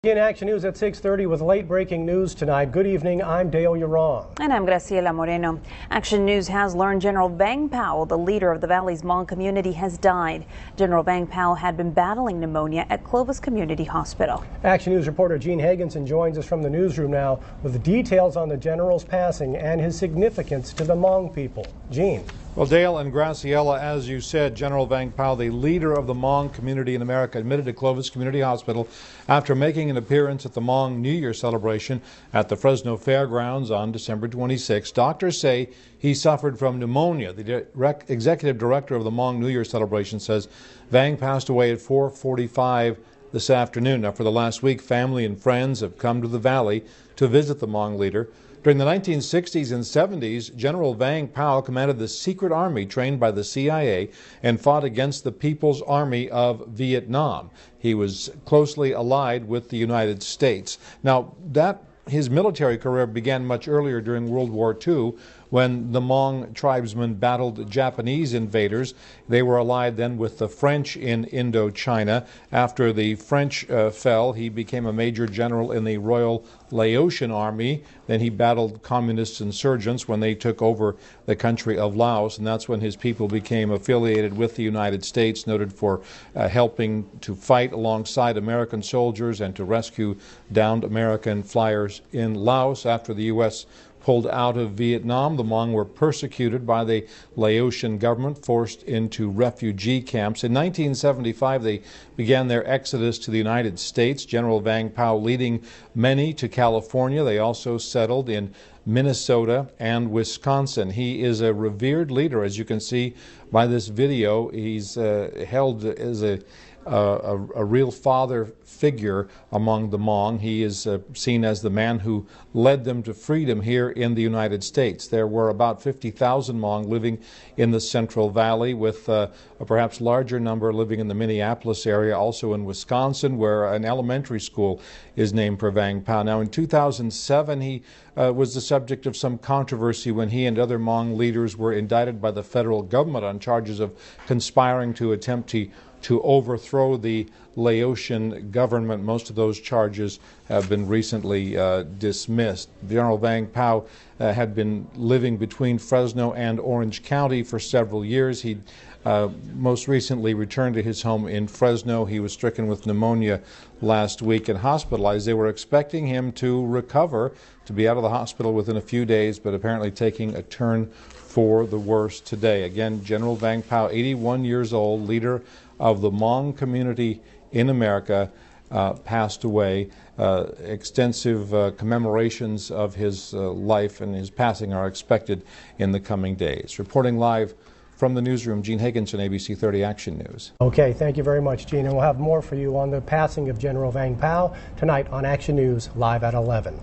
In Action News at 6:30 with late breaking news tonight. Good evening, I'm Dale Urong. And I'm Graciela Moreno. Action News has learned General Vang Pao, the leader of the Valley's Hmong community, has died. General Vang Pao had been battling pneumonia at Clovis Community Hospital. Action News reporter Gene Hagenson joins us from the newsroom now with the details on the general's passing and his significance to the Hmong people. Gene. Well, Dale and Graciela, as you said, General Vang Pao, the leader of the Hmong community in America, admitted to Clovis Community Hospital after making an appearance at the Hmong New Year celebration at the Fresno Fairgrounds on December 26. Doctors say he suffered from pneumonia. The executive director of the Hmong New Year celebration says Vang passed away at 4:45 this afternoon. Now, for the last week, family and friends have come to the valley to visit the Hmong leader. During the 1960s and 70s, General Vang Pao commanded the secret army trained by the CIA and fought against the People's Army of Vietnam. He was closely allied with the United States. Now, his military career began much earlier during World War II when the Hmong tribesmen battled Japanese invaders. They were allied then with the French in Indochina. After the French fell, he became a major general in the Royal Laotian Army. Then he battled communist insurgents when they took over the country of Laos, and that's when his people became affiliated with the United States, noted for helping to fight alongside American soldiers and to rescue downed American flyers in Laos. After the U.S. pulled out of Vietnam, the Hmong were persecuted by the Laotian government, forced into refugee camps. In 1975, they began their exodus to the United States, General Vang Pao leading many to California. They also settled in Minnesota and Wisconsin. He is a revered leader, as you can see by this video. He's held as a real father figure among the Hmong. He is seen as the man who led them to freedom here in the United States. There were about 50,000 Hmong living in the Central Valley, with a perhaps larger number living in the Minneapolis area, also in Wisconsin, where an elementary school is named for Vang Pao. Now, in 2007, he was the subject of some controversy when he and other Hmong leaders were indicted by the federal government on charges of conspiring to attempt to overthrow the Laotian government. Most of those charges have been recently dismissed. General Vang Pao had been living between Fresno and Orange County for several years. He most recently returned to his home in Fresno. He was stricken with pneumonia last week and hospitalized. They were expecting him to recover, to be out of the hospital within a few days, but apparently taking a turn for the worse today. Again, General Vang Pao, 81 years old, leader of the Hmong community in America, passed away. Extensive commemorations of his life and his passing are expected in the coming days. Reporting live from the newsroom, Gene Hagenson, ABC 30 Action News. Okay, thank you very much, Gene. And we'll have more for you on the passing of General Vang Pao tonight on Action News, live at 11.